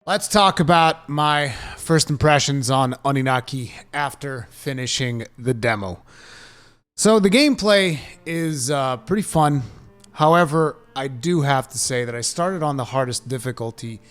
Let's talk about my first impressions on Oninaki after finishing the demo. So the gameplay is pretty fun. However, I do have to say that I started on the hardest difficulty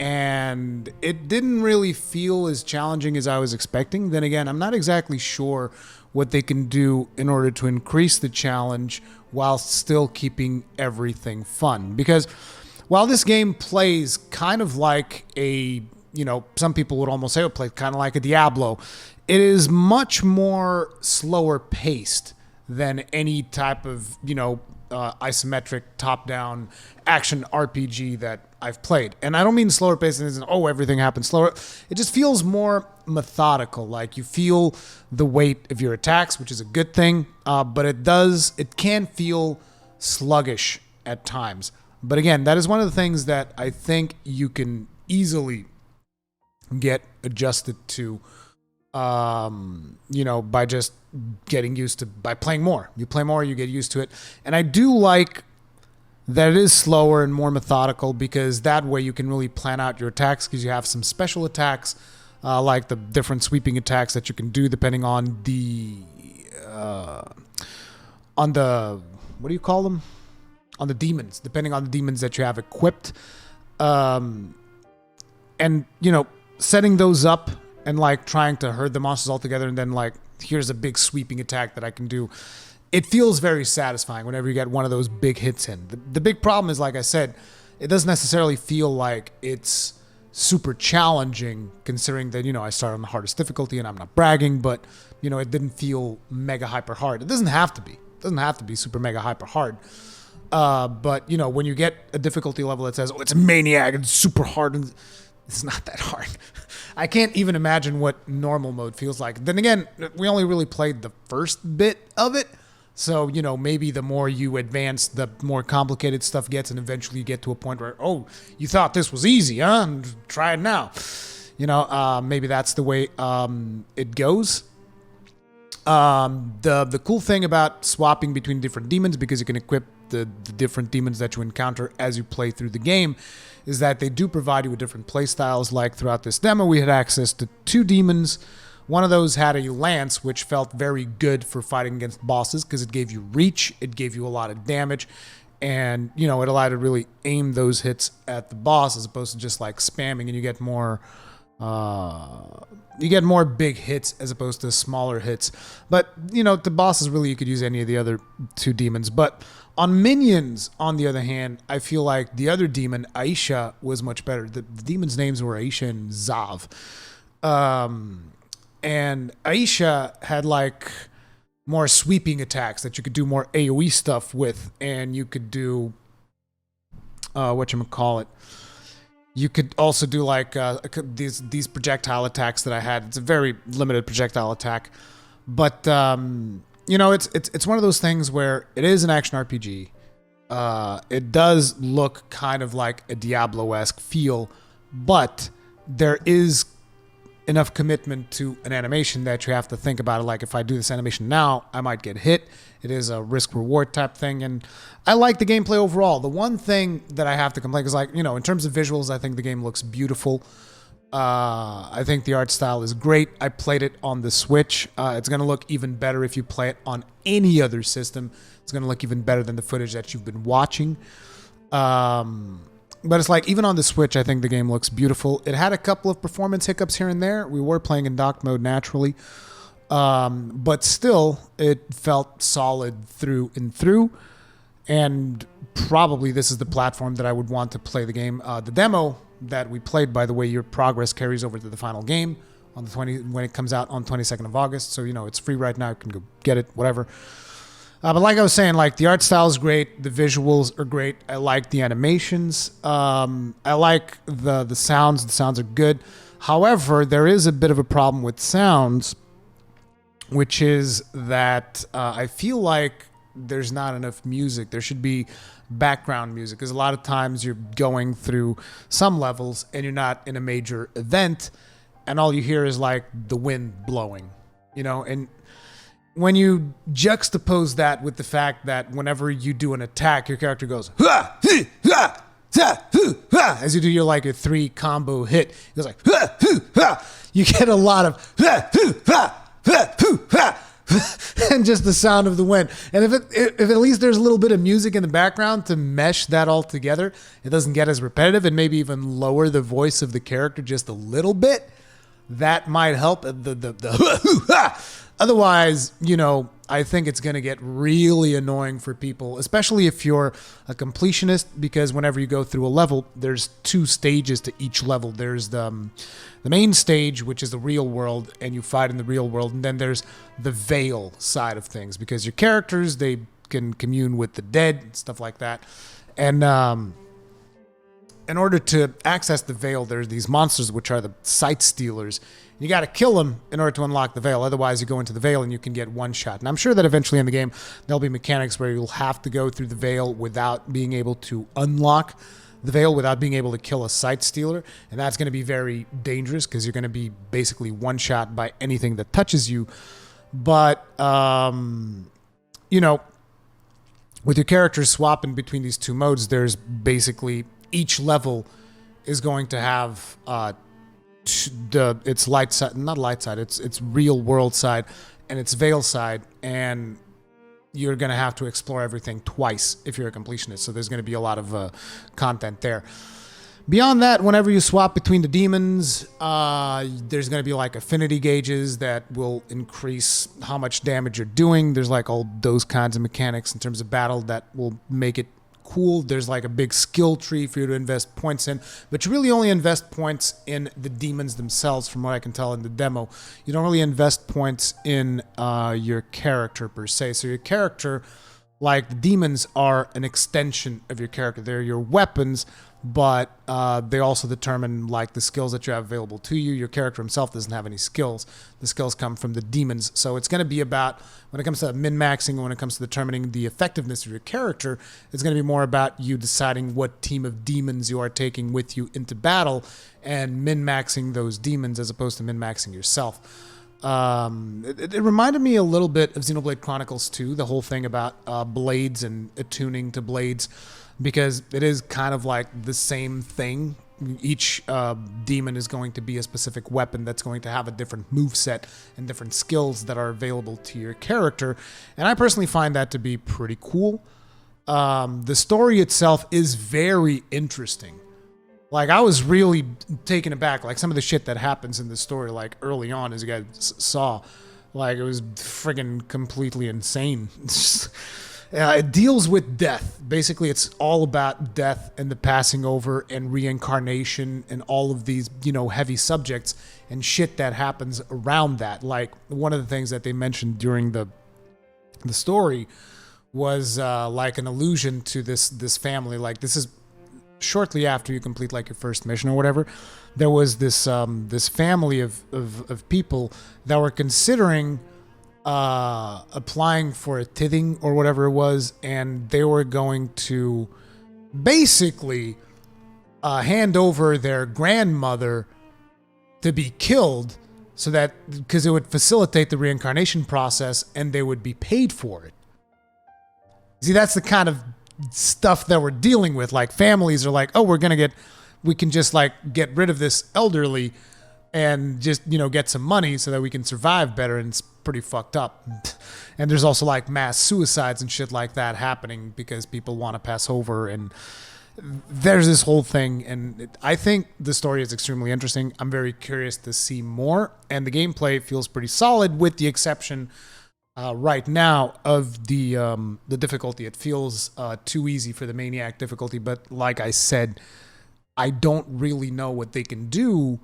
and it didn't really feel as challenging as I was expecting. Then again, I'm not exactly sure what they can do in order to increase the challenge while still keeping everything fun. Because while this game plays kind of like some people would almost say it plays kind of like a Diablo, it is much more slower paced than any type of, isometric top-down action RPG that I've played. And I don't mean slower paced as in, everything happens slower. It just feels more methodical. Like you feel the weight of your attacks, which is a good thing, but it can feel sluggish at times. But again, that is one of the things that I think you can easily get adjusted to, by just getting used to, by playing more. You play more, you get used to it. And I do like that it is slower and more methodical because that way you can really plan out your attacks because you have some special attacks, like the different sweeping attacks that you can do depending on what do you call them? On the demons, depending on the demons that you have equipped. Setting those up and trying to herd the monsters all together and then here's a big sweeping attack that I can do. It feels very satisfying whenever you get one of those big hits in. The big problem is, like I said, it doesn't necessarily feel like it's super challenging considering that, I started on the hardest difficulty and I'm not bragging, but, it didn't feel mega hyper hard. It doesn't have to be. It doesn't have to be super mega hyper hard. But when you get a difficulty level that says, it's a maniac, it's super hard, and it's not that hard. I can't even imagine what normal mode feels like. Then again, we only really played the first bit of it. So, maybe the more you advance, the more complicated stuff gets, and eventually you get to a point where, you thought this was easy, huh? And try it now. Maybe that's the way it goes. The cool thing about swapping between different demons, because you can equip the different demons that you encounter as you play through the game, is that they do provide you with different play styles. Like throughout this demo, we had access to 2 demons. One of those had a lance, which felt very good for fighting against bosses because it gave you reach, it gave you a lot of damage, and it allowed you to really aim those hits at the boss as opposed to just spamming, and you get more big hits as opposed to smaller hits. But the bosses, really, you could use any of the other 2 demons. But on minions, on the other hand, I feel like the other demon, Aisha, was much better. The demons' names were Aisha and Zav. And Aisha had more sweeping attacks that you could do more AoE stuff with, and you could do whatchamacallit. You could also do these projectile attacks that I had. It's a very limited projectile attack, but it's one of those things where it is an action RPG. It does look kind of like a Diablo-esque feel, but there is enough commitment to an animation that you have to think about it. Like, if I do this animation now, I might get hit. It is a risk-reward type thing, and I like the gameplay overall. The one thing that I have to complain is, in terms of visuals, I think the game looks beautiful. I think the art style is great. I played it on the Switch. It's going to look even better if you play it on any other system. It's going to look even better than the footage that you've been watching. But it's even on the Switch, I think the game looks beautiful. It had a couple of performance hiccups here and there. We were playing in docked mode naturally. But still, it felt solid through and through. And probably this is the platform that I would want to play the game. The demo that we played, by the way, your progress carries over to the final game on when it comes out on 22nd of August. So, it's free right now. You can go get it, whatever. But like I was saying, the art style is great. The visuals are great. I like the animations. I like the sounds. The sounds are good. However, there is a bit of a problem with sounds, which is that I feel like there's not enough music. There should be background music, because a lot of times you're going through some levels and you're not in a major event, and all you hear is the wind blowing, and when you juxtapose that with the fact that whenever you do an attack, your character goes, "Ha! Hi! Ha! as you do your like a 3 combo hit. It goes like you get a lot of and just the sound of the wind. And if at least there's a little bit of music in the background to mesh that all together, it doesn't get as repetitive, and maybe even lower the voice of the character just a little bit. That might help. Otherwise, I think it's going to get really annoying for people, especially if you're a completionist, because whenever you go through a level, there's 2 stages to each level. There's the main stage, which is the real world, and you fight in the real world, and then there's the veil side of things, because your characters, they can commune with the dead, stuff like that. And in order to access the veil, there's these monsters, which are the sight stealers. You got to kill them in order to unlock the veil. Otherwise, you go into the veil and you can get one shot. And I'm sure that eventually in the game, there'll be mechanics where you'll have to go through the veil without being able to unlock the veil, without being able to kill a sight stealer. And that's going to be very dangerous, because you're going to be basically one shot by anything that touches you. But, with your characters swapping between these 2 modes, there's basically each level is going to have its light side, not light side, it's real world side and its veil side, and you're going to have to explore everything twice if you're a completionist. So there's going to be a lot of content there. Beyond that, whenever you swap between the demons, there's going to be like affinity gauges that will increase how much damage you're doing. There's like all those kinds of mechanics in terms of battle that will make it cool. There's like a big skill tree for you to invest points in, but you really only invest points in the demons themselves, from what I can tell in the demo. You don't really invest points in your character per se. So your character, like the demons, are an extension of your character. They're your weapons, but they also determine like the skills that you have available to you. Your character himself doesn't have any skills. The skills come from the demons. So it's going to be about, when it comes to min-maxing, when it comes to determining the effectiveness of your character, it's going to be more about you deciding what team of demons you are taking with you into battle and min-maxing those demons as opposed to min-maxing yourself. It reminded me a little bit of Xenoblade Chronicles 2, the whole thing about blades and attuning to blades, because it is kind of like the same thing. Each demon is going to be a specific weapon that's going to have a different moveset and different skills that are available to your character, and I personally find that to be pretty cool. The story itself is very interesting. Like, I was really taken aback. Like, some of the shit that happens in the story, like, early on, as you guys saw, like, it was friggin' completely insane. It deals with death. Basically, it's all about death and the passing over and reincarnation and all of these, heavy subjects and shit that happens around that. Like, one of the things that they mentioned during the story was, like, an allusion to this family. Like, this is shortly after you complete like your first mission or whatever. There was this family of people that were considering applying for a tithing or whatever it was, and they were going to basically hand over their grandmother to be killed, so that, because it would facilitate the reincarnation process and they would be paid for it. See, that's the kind of stuff that we're dealing with. Like, families are like, oh, we can just like get rid of this elderly and just, get some money so that we can survive better. And it's pretty fucked up. And there's also like mass suicides and shit like that happening because people want to pass over, and there's this whole thing. And I think the story is extremely interesting. I'm very curious to see more, and the gameplay feels pretty solid, with the exception right now of the difficulty. It feels too easy for the Maniac difficulty, but like I said, I don't really know what they can do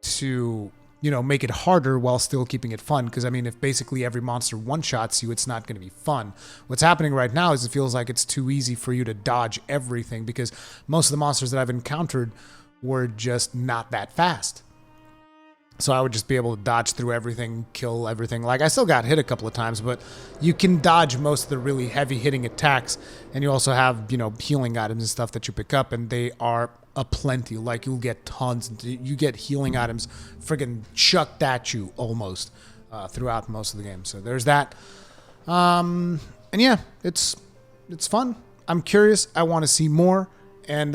to, make it harder while still keeping it fun. Because, I mean, if basically every monster one-shots you, it's not going to be fun. What's happening right now is it feels like it's too easy for you to dodge everything, because most of the monsters that I've encountered were just not that fast. So I would just be able to dodge through everything, kill everything. Like, I still got hit a couple of times, but you can dodge most of the really heavy-hitting attacks. And you also have, healing items and stuff that you pick up, and they are aplenty. Like, you'll get tons. You get healing items friggin' chucked at you almost throughout most of the game. So there's that. And yeah, it's fun. I'm curious. I want to see more. And,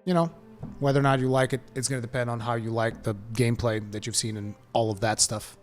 you know, whether or not you like it, it's going to depend on how you like the gameplay that you've seen and all of that stuff.